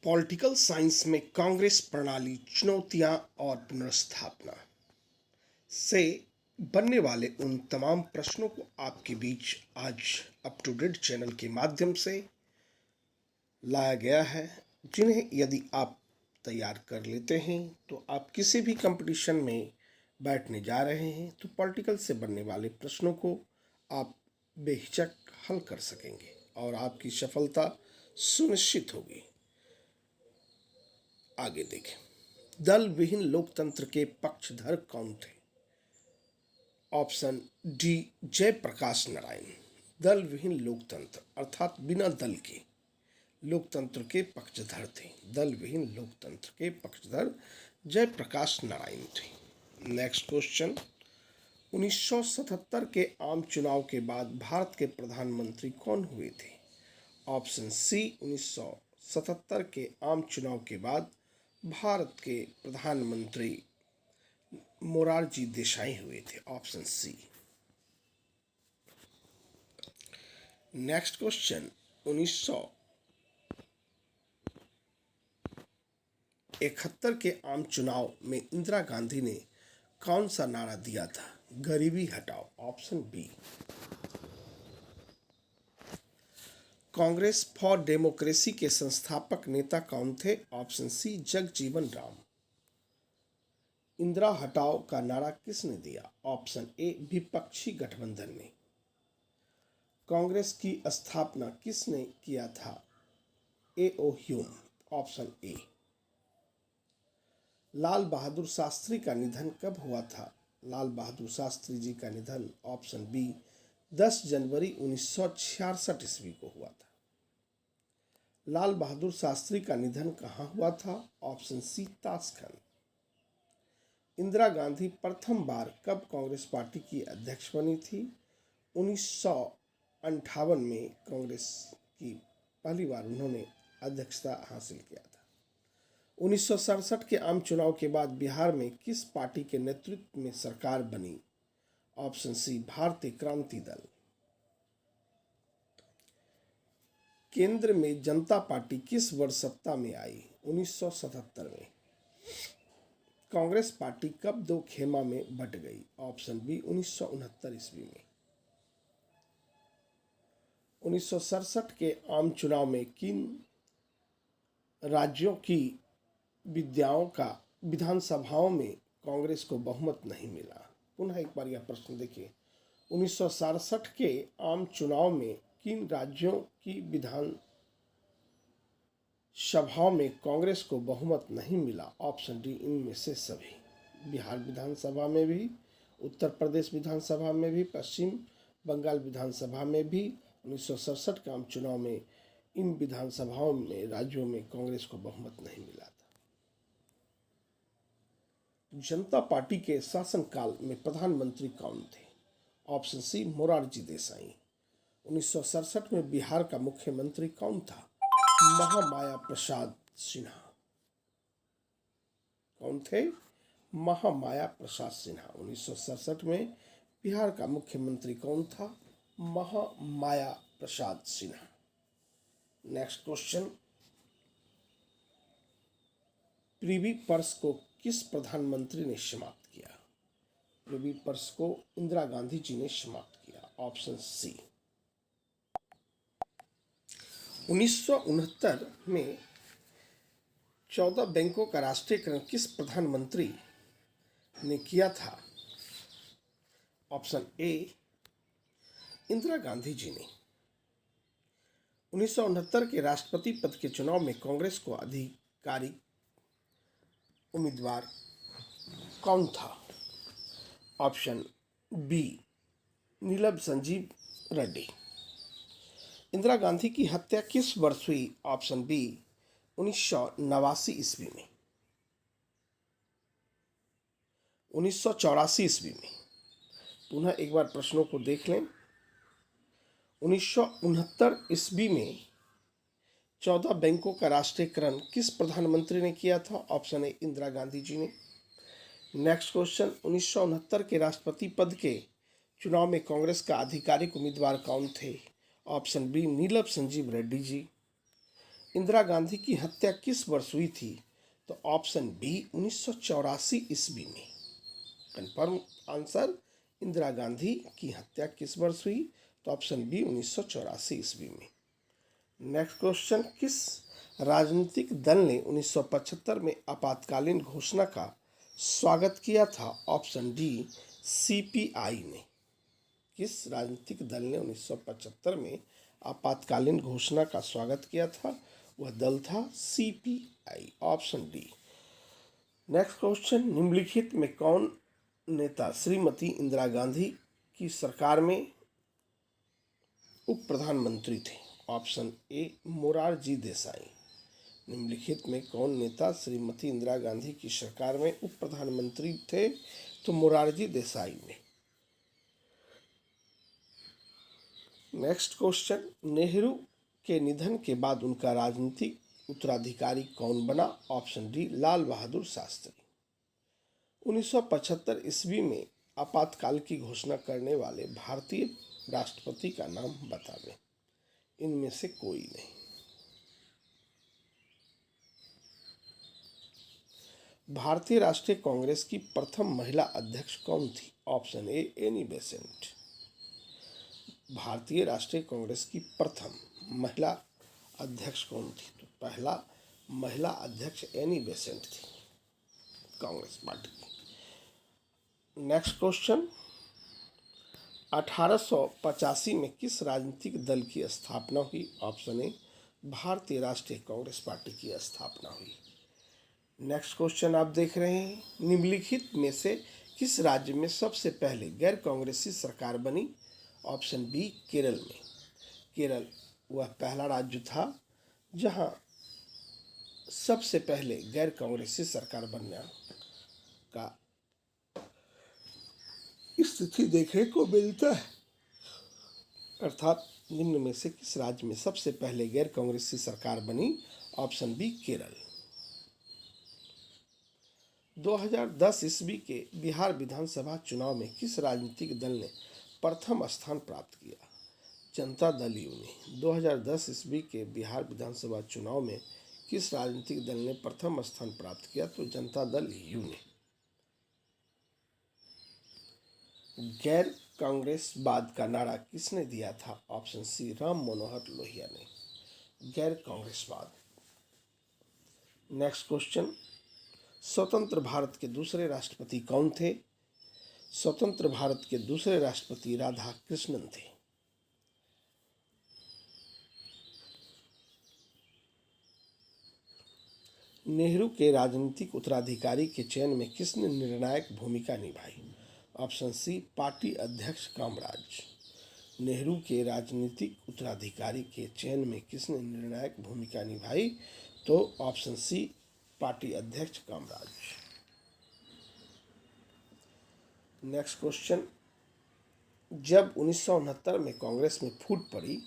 Political science में कांग्रेस प्रणाली चुनौतियां और पुनर्स्थापना से बनने वाले उन तमाम प्रश्नों को आपके बीच आज अप टू डेट चैनल के माध्यम से लाया गया है, जिन्हें यदि आप तैयार कर लेते हैं तो आप किसी भी कंपटीशन में बैठने जा रहे हैं तो पॉलिटिकल से बनने वाले प्रश्नों को आप बेहिचक हल कर सकेंगे और आपकी सफलता सुनिश्चित होगी। आगे देखें, दल विहीन लोकतंत्र के पक्षधर कौन थे? Option D, Jayaprakash Narayan. दल विहीन लोकतंत्र अर्थात बिना दल के लोकतंत्र के पक्षधर थे। दल विहीन लोकतंत्र के पक्षधर जयप्रकाश नारायण थे। नेक्स्ट क्वेश्चन, 1977 के आम चुनाव के बाद भारत के प्रधानमंत्री कौन हुए थे? ऑप्शन सी, 1977 के आम चुनाव के बाद भारत के प्रधानमंत्री मोरारजी देसाई हुए थे। ऑप्शन सी। नेक्स्ट क्वेश्चन, 1971 के आम चुनाव में इंदिरा गांधी ने कौन सा नारा दिया था? गरीबी हटाओ। Option B. Congress for Democracy के संस्थापक नेता कौन थे? Option C, Jagjivan Ram. इंदिरा हटाओ का नारा किसने दिया? ऑप्शन ए, विपक्षी गठबंधन ने। कांग्रेस की स्थापना किसने किया था? A O Hume. Option A. Lal Bahadur Shastri का निधन कब हुआ था? लाल बहादुर शास्त्री जी का निधन ऑप्शन बी, 10 जनवरी 1966 ईस्वी को हुआ था। लाल बहादुर शास्त्री का निधन कहाँ हुआ था? Option C, Tashkent. Indira Gandhi प्रथम बार कब कांग्रेस पार्टी की अध्यक्ष बनी थी? 1958 में कांग्रेस की पहली बार उन्होंने अध्यक्षता हासिल किया था। 1967 के आम चुनाव के बाद बिहार में किस पार्टी के नेतृत्व में सरकार बनी? ऑप्शन सी, भारतीय क्रांति दल। केंद्र में जनता पार्टी किस वर्ष सत्ता में आई? 1977 में। कांग्रेस पार्टी कब दो खेमा में बट गई? ऑप्शन बी, 1969 ईस्वी में। 1967 के आम चुनाव में किन राज्यों की विधानसभाओं में कांग्रेस को बहुमत नहीं मिला? पुनः एक बार यह प्रश्न देखिए, 1967 के आम चुनाव में किन राज्यों की विधानसभाओं में कांग्रेस को बहुमत नहीं मिला? ऑप्शन डी, इनमें से सभी। बिहार विधानसभा में भी, उत्तर प्रदेश विधानसभा में भी, पश्चिम बंगाल विधानसभा में भी 1967 के आम चुनाव में इन विधानसभाओं में राज्यों में कांग्रेस को बहुमत नहीं मिला था। जनता पार्टी के शासनकाल में प्रधानमंत्री कौन थे? ऑप्शन सी, मोरारजी देसाई। 1967 में बिहार का मुख्यमंत्री कौन था? महामाया प्रसाद सिन्हा। कौन थे? महामाया प्रसाद सिन्हा। 1967 में बिहार का मुख्यमंत्री कौन था? Mahamaya Prasad Sinha. Next question, privy purse को किस प्रधानमंत्री ने समाप्त किया? प्रिवी पर्स को इंदिरा गांधी जी ने समाप्त किया। Option C. 1969 में 14 बैंकों का राष्ट्रीयकरण किस प्रधानमंत्री ने किया था? ऑप्शन ए, इंदिरा गांधी जी ने। 1969 के राष्ट्रपति पद के चुनाव में कांग्रेस को आधिकारिक उम्मीदवार कौन था? ऑप्शन बी, नीलम संजीव रेड्डी। इंदिरा गांधी की हत्या किस वर्ष हुई? ऑप्शन बी, 1989 ईस्वी में। 1984 ईस्वी में। पुनः एक बार प्रश्नों को देख लें। 1969 ईस्वी में 14 बैंकों का राष्ट्रीयकरण किस प्रधानमंत्री ने किया था? ऑप्शन ए, इंदिरा गांधी जी ने। नेक्स्ट क्वेश्चन, 1969 के राष्ट्रपति पद के चुनाव में कांग्रेस का आधिकारिक उम्मीदवार कौन थे? ऑप्शन बी, नीलम संजीव रेड्डी जी। इंदिरा गांधी की हत्या किस वर्ष हुई थी? तो ऑप्शन बी 1984 ईस्वी में। कंफर्म आंसर, इंदिरा गांधी की हत्या किस वर्ष हुई? तो ऑप्शन बी 1984 ईस्वी में। नेक्स्ट क्वेश्चन, किस राजनीतिक दल ने 1975 में आपातकालीन घोषणा का स्वागत किया था? ऑप्शन डी सीपीआई ने। किस राजनीतिक दल ने 1975 में आपातकालीन घोषणा का स्वागत किया था? वह दल था CPI, option D. Next question, निम्नलिखित में कौन नेता श्रीमती इंदिरा गांधी की सरकार में उप प्रधानमंत्री थे? Option A Morarji Desai. निम्नलिखित में कौन नेता श्रीमती इंदिरा गांधी की सरकार में उप प्रधानमंत्री थे? तो मोरारजी देसाई ने। नेक्स्ट क्वेश्चन, नेहरू के निधन के बाद उनका राजनीतिक उत्तराधिकारी कौन बना? ऑप्शन डी लाल बहादुर शास्त्री। 1975 ईस्वी में आपातकाल की घोषणा करने वाले भारतीय राष्ट्रपति का नाम बतावें। इनमें से कोई नहीं। भारतीय राष्ट्रीय कांग्रेस की प्रथम महिला अध्यक्ष कौन थी? Option A Annie Besant. भारतीय राष्ट्रीय कांग्रेस की प्रथम महिला अध्यक्ष कौन थी? तो पहला महिला अध्यक्ष एनी बेसेंट थी कांग्रेस पार्टी की। नेक्स्ट क्वेश्चन, 1885 में किस राजनीतिक दल की स्थापना हुई? ऑप्शन ए भारतीय राष्ट्रीय कांग्रेस पार्टी की स्थापना हुई। नेक्स्ट क्वेश्चन आप देख रहे हैं, निम्नलिखित में से किस राज्य में सबसे पहले गैर कांग्रेसी सरकार बनी? ऑप्शन बी केरल में। केरल वह पहला राज्य था जहां सबसे पहले गैर कांग्रेसी सरकार बनने का स्थिति देखने को मिलता है। अर्थात निम्न में से किस राज्य में सबसे पहले गैर कांग्रेसी सरकार बनी? Option B Kerala. 2010 ईस्वी के बिहार विधानसभा चुनाव में किस राजनीतिक दल ने प्रथम स्थान प्राप्त किया? जनता दल यू ने। 2010 ईस्वी के बिहार विधानसभा चुनाव में किस राजनीतिक दल ने प्रथम स्थान प्राप्त किया? तो जनता दल यू ने। गैर कांग्रेसवाद का नारा किसने दिया था? ऑप्शन सी राम मनोहर लोहिया ने। गैर कांग्रेसवाद। नेक्स्ट क्वेश्चन, स्वतंत्र भारत के दूसरे राष्ट्रपति कौन थे? स्वतंत्र भारत के दूसरे राष्ट्रपति राधा कृष्णन थे। नेहरू के राजनीतिक उत्तराधिकारी के चयन में किसने निर्णायक भूमिका निभाई? ऑप्शन सी पार्टी अध्यक्ष कामराज। नेहरू के राजनीतिक उत्तराधिकारी के चयन में किसने निर्णायक भूमिका निभाई? तो ऑप्शन सी पार्टी अध्यक्ष कामराज। नेक्स्ट क्वेश्चन, जब 1969 में कांग्रेस में फूट पड़ी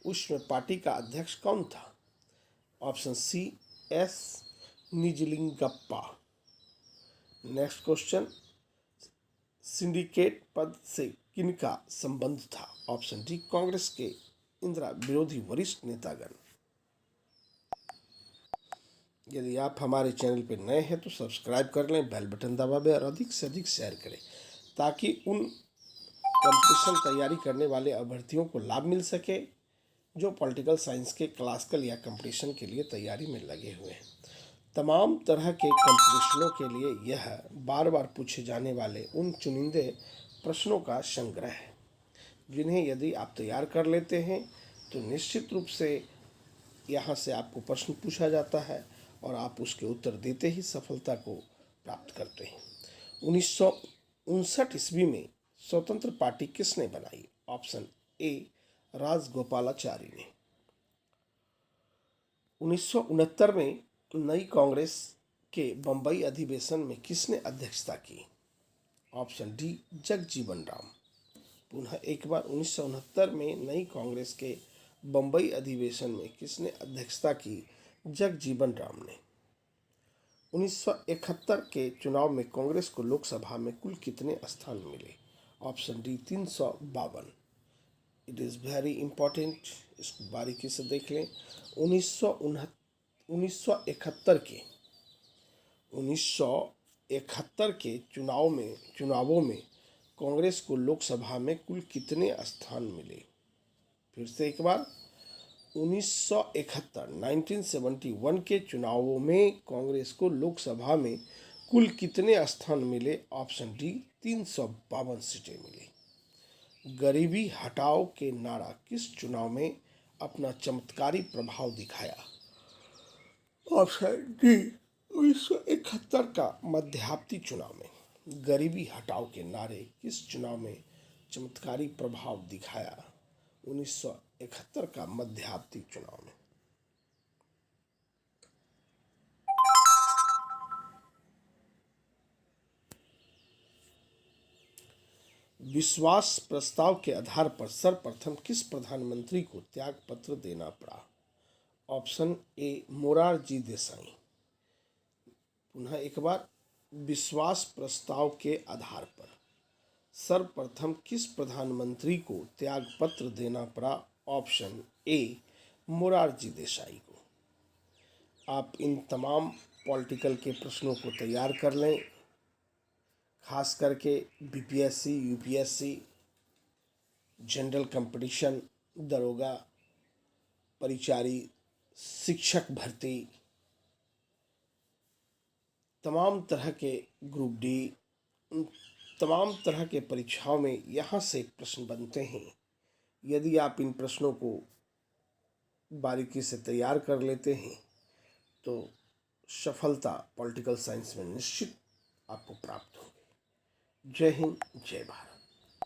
उसमें पार्टी का अध्यक्ष कौन था? Option C S Nijalingappa. Next question, syndicate पद से किनका संबंध था? ऑप्शन डी कांग्रेस के इंदिरा विरोधी वरिष्ठ नेतागण। यदि आप हमारे चैनल पर नए हैं तो सब्सक्राइब कर लें, बेल बटन दबाएं और अधिक से अधिक शेयर करें ताकि उन कंपटीशन तैयारी करने वाले अभ्यर्थियों को लाभ मिल सके जो पॉलिटिकल साइंस के क्लासिकल या कंपटीशन के लिए तैयारी में लगे हुए हैं। तमाम तरह के कंपटीशनों के लिए यह बार बार पूछे जाने वाले उन चुनिंदे प्रश्नों का संग्रह है जिन्हें यदि आप तैयार कर लेते हैं तो निश्चित रूप से यहाँ से आपको प्रश्न पूछा जाता है और आप उसके उत्तर देते ही सफलता को प्राप्त करते हैं। 1959 ईस्वी में स्वतंत्र पार्टी किसने बनाई? ऑप्शन ए राजगोपालाचारी ने। 1969 में नई कांग्रेस के बंबई अधिवेशन में किसने अध्यक्षता की? Option D Jagjivan Ram. पुनः एक बार 1969 में नई कांग्रेस के बंबई अधिवेशन में किसने अध्यक्षता की? जगजीवन राम ने। 1971 के चुनाव में कांग्रेस को लोकसभा में कुल कितने स्थान मिले? Option D 352। It is very important, इसको बारीकी से देख लें। 1971 के 1971 के चुनावों में कांग्रेस को लोकसभा में कुल कितने स्थान मिले? फिर से एक बार, 1971 के चुनावों में कांग्रेस को लोकसभा में कुल कितने स्थान मिले? ऑप्शन डी, 352 सीटें मिली। गरीबी हटाओ के नारा किस चुनाव में अपना चमत्कारी प्रभाव दिखाया? ऑप्शन डी, 1971 का मध्यावधि चुनाव में। गरीबी हटाओ के नारे किस चुनाव में चमत्कारी प्रभाव दिखाया? 1971 का मध्यावधि चुनाव में। विश्वास प्रस्ताव के आधार पर सर्वप्रथम किस प्रधानमंत्री को त्याग पत्र देना पड़ा? Option A, Morarji Desai. पुनः एक बार, विश्वास प्रस्ताव के आधार पर सर्वप्रथम किस प्रधानमंत्री को त्याग पत्र देना पड़ा? ऑप्शन ए, मोरारजी देसाई को। आप इन तमाम पॉलिटिकल के प्रश्नों को तैयार कर लें, खास करके बीपीएससी, यूपीएससी, जनरल कंपटीशन, दरोगा, परिचारी, शिक्षक भर्ती, तमाम तरह के ग्रुप डी, तमाम तरह के परीक्षाओं में यहाँ से प्रश्न बनते हैं। यदि आप इन प्रश्नों को बारीकी से तैयार कर लेते हैं तो सफलता पॉलिटिकल साइंस में निश्चित आपको प्राप्त होगी। जय हिंद, जय भारत।